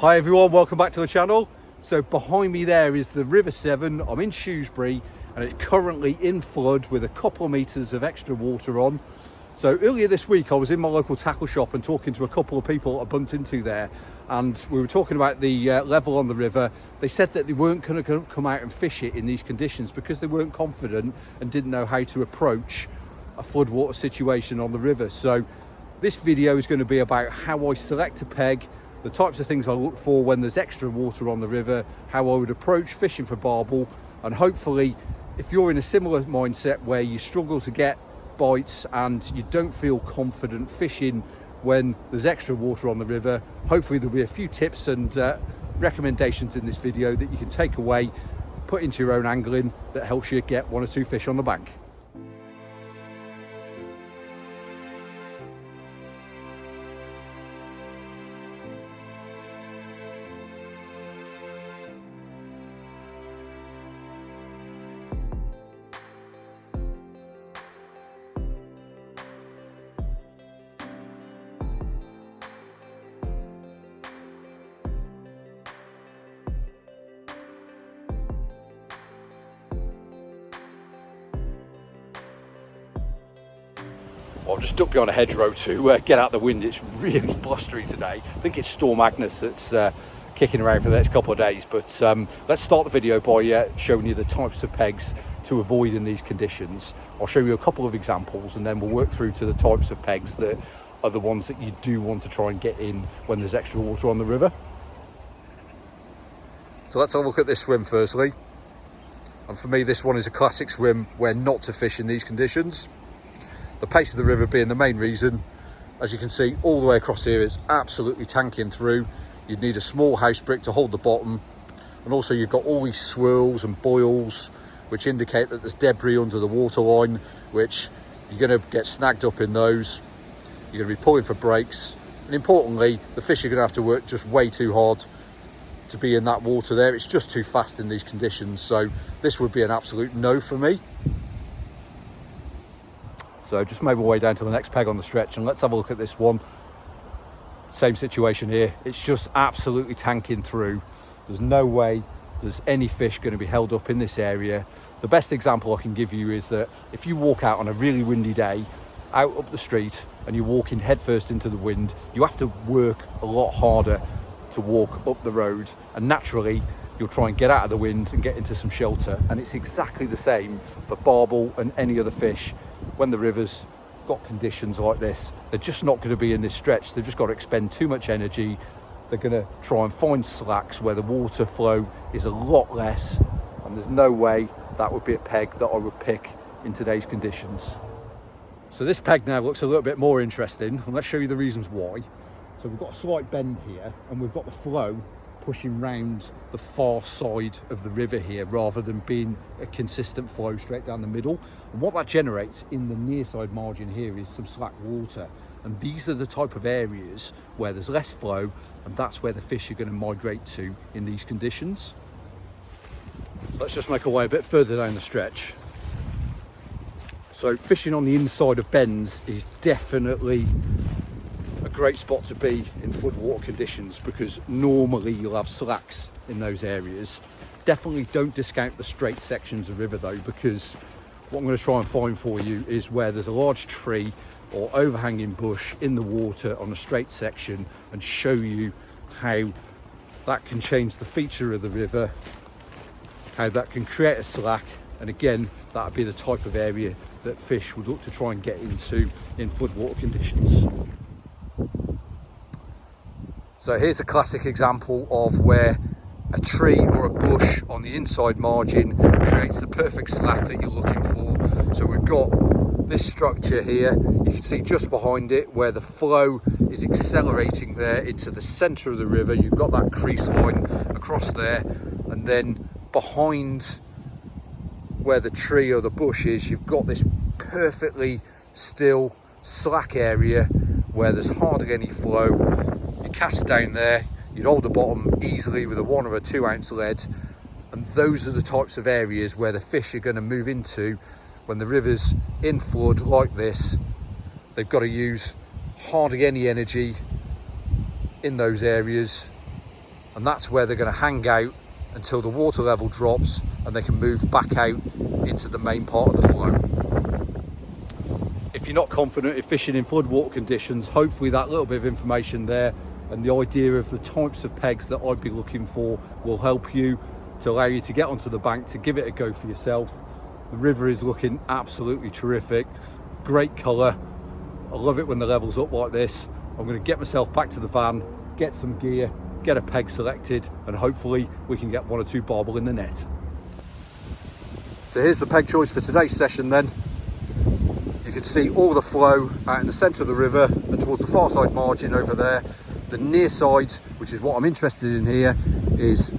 Hi everyone, welcome back to the channel. So behind me there is the River Severn. I'm in Shrewsbury and it's currently in flood with a couple of meters of extra water on. So earlier this week I was in my local tackle shop and talking to a couple of people I bumped into there, and we were talking about the level on the river. They said that they weren't going to come out and fish it in these conditions because they weren't confident and didn't know how to approach a floodwater situation on the river. So this video is going to be about how I select a peg, the types of things I look for when there's extra water on the river, how I would approach fishing for barbel, and hopefully if you're in a similar mindset where you struggle to get bites and you don't feel confident fishing when there's extra water on the river, hopefully there'll be a few tips and recommendations in this video that you can take away, put into your own angling, that helps you get one or two fish on the bank. I'm just stuck behind a hedgerow to get out the wind. It's really blustery today. I think it's Storm Agnes that's kicking around for the next couple of days. But let's start the video by showing you the types of pegs to avoid in these conditions. I'll show you a couple of examples and then we'll work through to the types of pegs that are the ones that you do want to try and get in when there's extra water on the river. So let's have a look at this swim firstly. And for me, this one is a classic swim where not to fish in these conditions. The pace of the river being the main reason. As you can see, all the way across here it's absolutely tanking through. You'd need a small house brick to hold the bottom, and also you've got all these swirls and boils which indicate that there's debris under the waterline, which you're going to get snagged up in those. You're going to be pulling for breaks, and importantly the fish are going to have to work just way too hard to be in that water there. It's just too fast in these conditions, so this would be an absolute no for me. So just made my way down to the next peg on the stretch, and let's have a look at this one. Same situation here. It's just absolutely tanking through. There's no way there's any fish going to be held up in this area. The best example I can give you is that if you walk out on a really windy day, out up the street, and you're walking headfirst into the wind, you have to work a lot harder to walk up the road, and naturally you'll try and get out of the wind and get into some shelter. And it's exactly the same for barbel and any other fish. When the river's got conditions like this, they're just not going to be in this stretch. They've just got to expend too much energy. They're going to try and find slacks where the water flow is a lot less, and there's no way that would be a peg that I would pick in today's conditions. So this peg now looks a little bit more interesting, and let's show you the reasons why. So we've got a slight bend here, and we've got the flow pushing round the far side of the river here rather than being a consistent flow straight down the middle. And what that generates in the near side margin here is some slack water, and these are the type of areas where there's less flow, and that's where the fish are going to migrate to in these conditions. So let's just make our way a bit further down the stretch. So fishing on the inside of bends is definitely a great spot to be in floodwater conditions, because normally you'll have slacks in those areas. Definitely don't discount the straight sections of river though, because what I'm going to try and find for you is where there's a large tree or overhanging bush in the water on a straight section, and show you how that can change the feature of the river, how that can create a slack, and again that would be the type of area that fish would look to try and get into in floodwater conditions. So here's a classic example of where a tree or a bush on the inside margin creates the perfect slack that you're looking for. So we've got this structure here, you can see just behind it where the flow is accelerating there into the center of the river. You've got that crease line across there, and then behind where the tree or the bush is, you've got this perfectly still slack area where there's hardly any flow. You cast down there, you'd hold the bottom easily with a 1 or a 2 ounce lead, and those are the types of areas where the fish are going to move into when the river's in flood like this. They've got to use hardly any energy in those areas and that's where they're going to hang out until the water level drops and they can move back out into the main part of the flow. If you're not confident in fishing in floodwater conditions, hopefully that little bit of information there and the idea of the types of pegs that I'd be looking for will help you to allow you to get onto the bank, to give it a go for yourself. The river is looking absolutely terrific, great colour. I love it when the level's up like this. I'm going to get myself back to the van, get some gear, get a peg selected, and hopefully we can get 1 or 2 barbel in the net. So here's the peg choice for today's session then. You can see all the flow out in the centre of the river and towards the far side margin over there. The near side, which is what I'm interested in here, is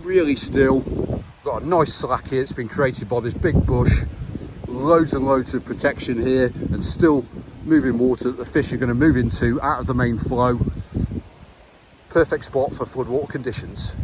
really still. Got a nice slack here. It's been created by this big bush. Loads and loads of protection here and still moving water that the fish are going to move into out of the main flow. Perfect spot for floodwater conditions.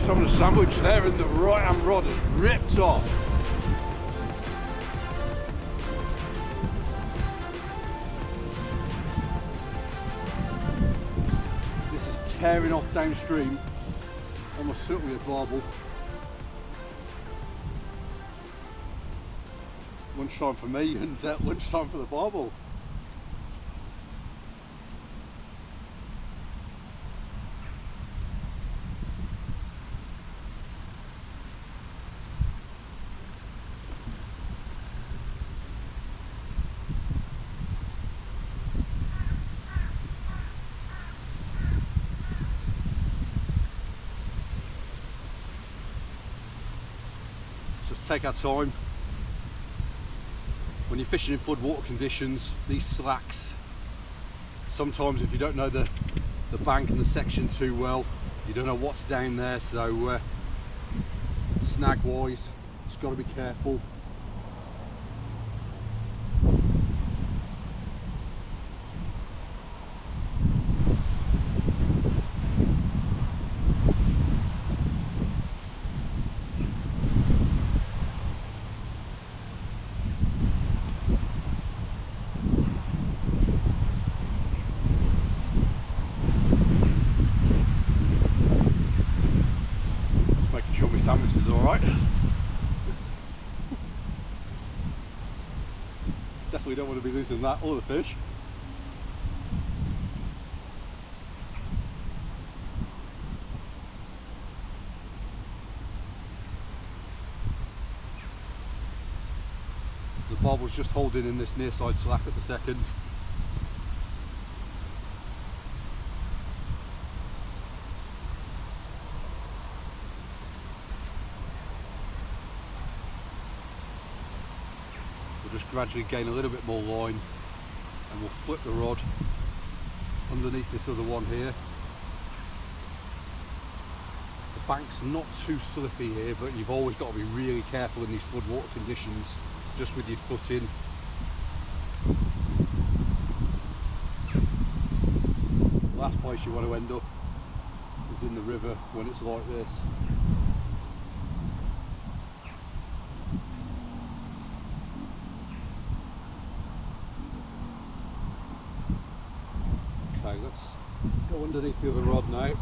Some of the sandwich there and the right hand rod has ripped off. This is tearing off downstream, almost certainly a barbel. Lunchtime for me and lunchtime for the barbel. Just take our time. When you're fishing in floodwater conditions, these slacks, sometimes if you don't know the bank and the section too well, you don't know what's down there, so snag wise, just got to be careful. Sandwich is alright. Definitely don't want to be losing that or the fish. So the barbel's just holding in this near side slack at the second. Just gradually gain a little bit more line and we'll flip the rod underneath this other one here. The bank's not too slippy here, but you've always got to be really careful in these floodwater conditions, just with your foot in. The last place you want to end up is in the river when it's like this. Okay, let's go underneath the other rod now.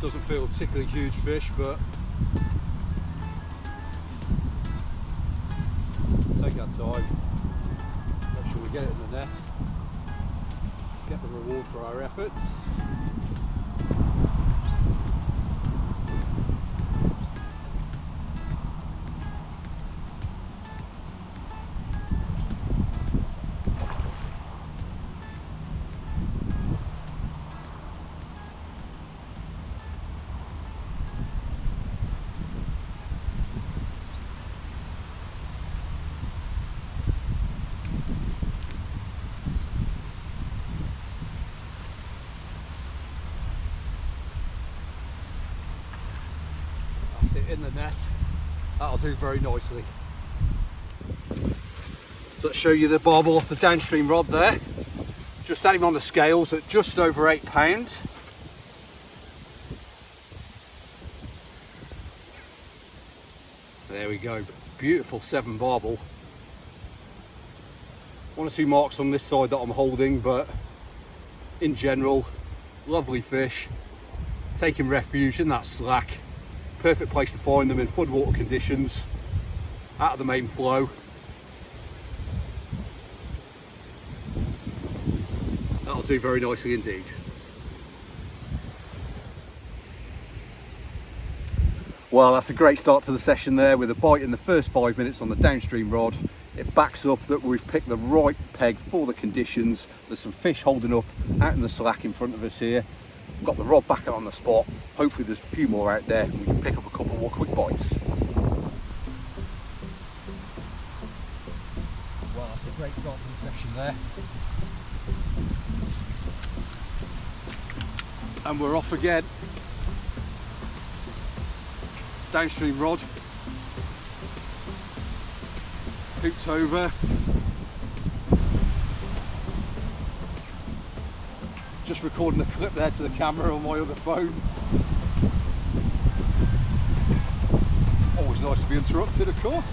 Doesn't feel a particularly huge fish, but take our time, make sure we get it in the net, get the reward for our efforts. In the net, that'll do very nicely. So let's show you the barbel off the downstream rod there. Just had him on the scales at just over 8 pounds. There we go, beautiful 7 barbel. 1 or 2 marks on this side that I'm holding, but in general, lovely fish. Taking refuge in that slack. Perfect place to find them in floodwater conditions, out of the main flow. That'll do very nicely indeed. Well, that's a great start to the session there with a bite in the first 5 minutes on the downstream rod. It backs up that we've picked the right peg for the conditions. There's some fish holding up out in the slack in front of us here. We've got the rod back out on the spot. Hopefully there's a few more out there and we can pick up a couple more quick bites. Well, that's a great start to the session there. And we're off again. Downstream rod. Hooked over. Just recording a clip there to the camera on my other phone. Always nice to be interrupted, of course.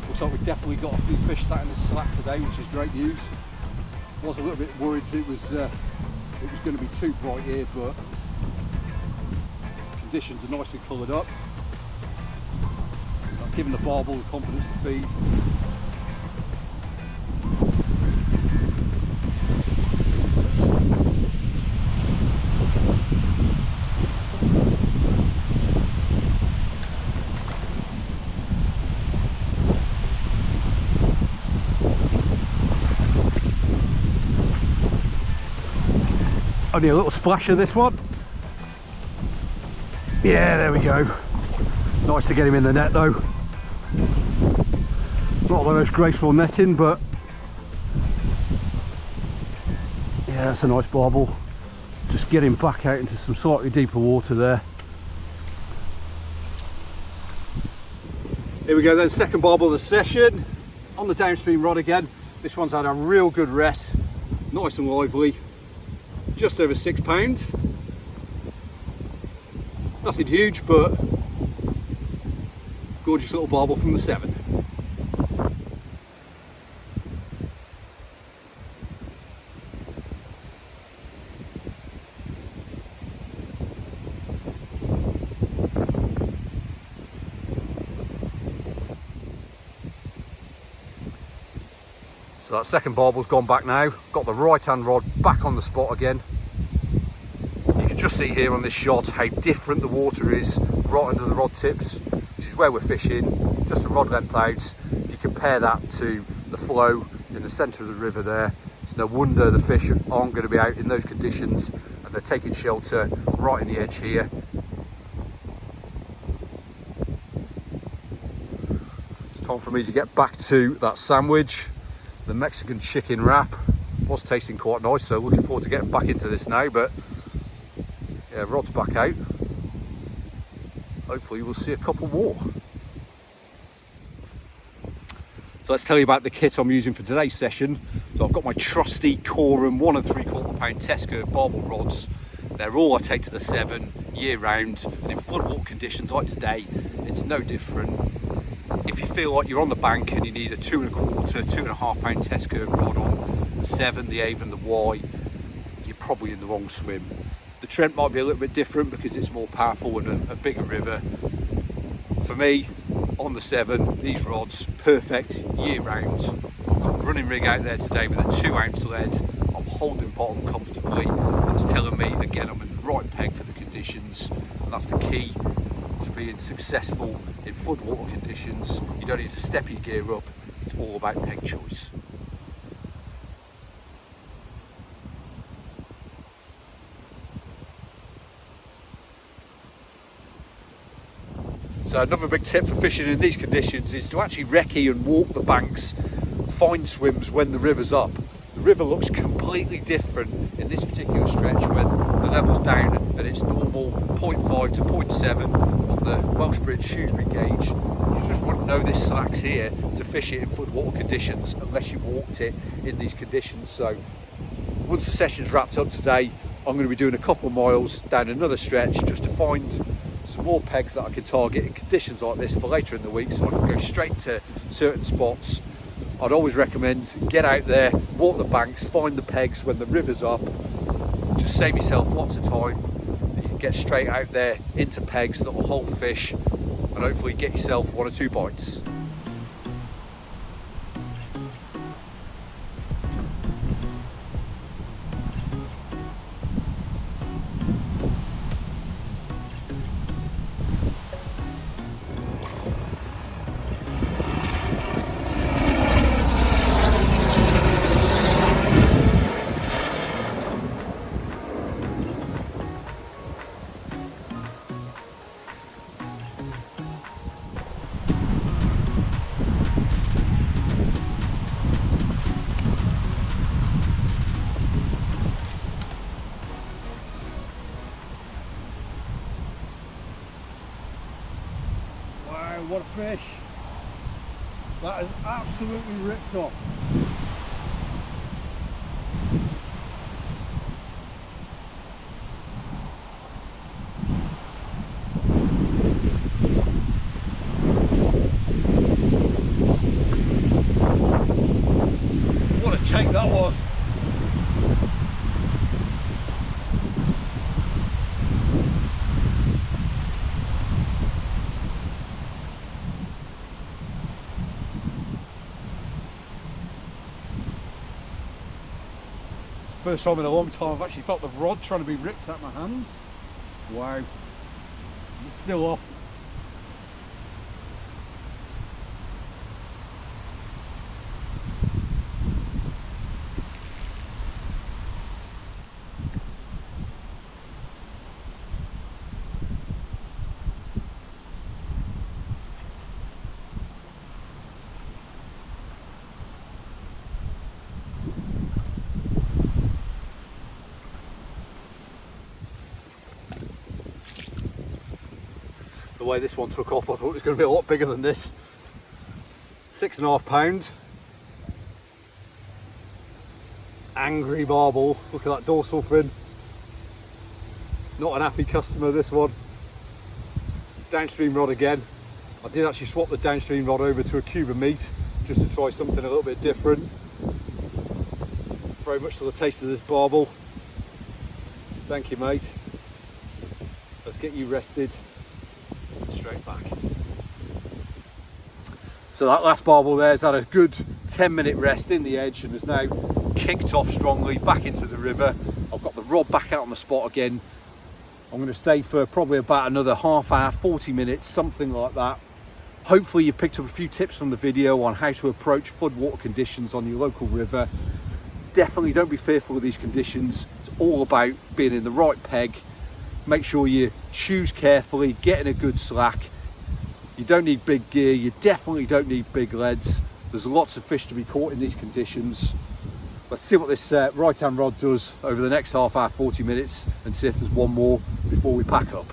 Looks like we've definitely got a few fish sat in the slack today, which is great news. Was a little bit worried it was going to be too bright here, but conditions are nicely coloured up. So that's giving the barbel the confidence to feed. Only a little splash of this one. Yeah, there we go. Nice to get him in the net though. Not the most graceful netting, but yeah, that's a nice barbel. Just get him back out into some slightly deeper water there. Here we go then, second barbel of the session. On the downstream rod again. This one's had a real good rest. Nice and lively. Just over 6 pounds. Nothing huge, but gorgeous little barbel from the 7. So that second barbel's gone back now. Got the right hand rod back on the spot again. You can just see here on this shot how different the water is right under the rod tips, which is where we're fishing, just a rod length out. If you compare that to the flow in the centre of the river there, it's no wonder the fish aren't going to be out in those conditions, and they're taking shelter right in the edge here. It's time for me to get back to that sandwich. The Mexican chicken wrap was tasting quite nice, so looking forward to getting back into this now. But yeah, rod's back out. Hopefully we'll see a couple more. So let's tell you about the kit I'm using for today's session. So I've got my trusty Korum 1 3/4 pound test curve barbel rods. They're all I take to the 7 year round, and in floodwater conditions like today, it's no different. If you feel like you're on the bank and you need a 2 1/4, 2.5 pound test curve rod on, the 7, the Avon, the Y, you're probably in the wrong swim. The Trent might be a little bit different because it's more powerful and a bigger river. For me, on the 7, these rods, perfect year round. I've got a running rig out there today with a 2-ounce lead. I'm holding bottom comfortably, and it's telling me, again, I'm in the right peg for the conditions, and that's the key to being successful in floodwater conditions. You don't need to step your gear up, it's all about peg choice. So another big tip for fishing in these conditions is to actually recce and walk the banks, find swims when the river's up. The river looks completely different in this particular stretch when the level's down at its normal 0.5 to 0.7 on the Welsh Bridge Shrewsbury gauge. You just wouldn't know this slack's here to fish it in floodwater conditions unless you walked it in these conditions. So once the session's wrapped up today, I'm going to be doing a couple of miles down another stretch just to find some more pegs that I can target in conditions like this for later in the week, so I can go straight to certain spots. I'd always recommend get out there, walk the banks, find the pegs when the river's up. Just save yourself lots of time. You can get straight out there into pegs that will hold fish and hopefully get yourself 1 or 2 bites. What a fish! That is absolutely ripped off. What a take that was! First time in a long time I've actually felt the rod trying to be ripped out my hands. Wow, it's still off. The way this one took off, I thought it was going to be a lot bigger than this. 6.5 pound. Angry barbel. Look at that dorsal fin. Not an happy customer, this one. Downstream rod again. I did actually swap the downstream rod over to a Cuban meat just to try something a little bit different. Very much to the taste of this barbel. Thank you, mate. Let's get you rested. Straight back. So that last barbel there's had a good 10-minute rest in the edge and has now kicked off strongly back into the river. I've got the rod back out on the spot again. I'm going to stay for probably about another half hour, 40 minutes, something like that. Hopefully you've picked up a few tips from the video on how to approach floodwater conditions on your local river. Definitely don't be fearful of these conditions. It's all about being in the right peg. Make sure you choose carefully, getting a good slack. You don't need big gear, you definitely don't need big leads. There's lots of fish to be caught in these conditions. Let's see what this right hand rod does over the next half hour, 40 minutes, and see if there's one more before we pack up.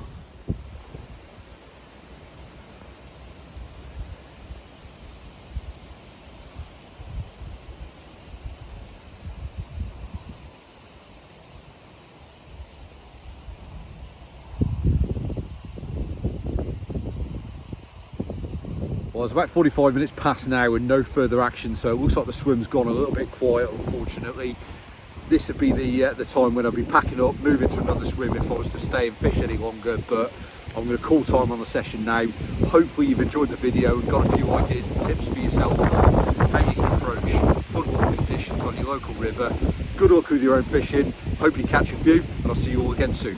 Well, it's about 45 minutes past now and no further action, so it looks like the swim's gone a little bit quiet, unfortunately. This would be the time when I'd be packing up, moving to another swim if I was to stay and fish any longer, but I'm going to call time on the session now. Hopefully you've enjoyed the video and got a few ideas and tips for yourself for how you can approach floodwater conditions on your local river. Good luck with your own fishing, hope you catch a few, and I'll see you all again soon.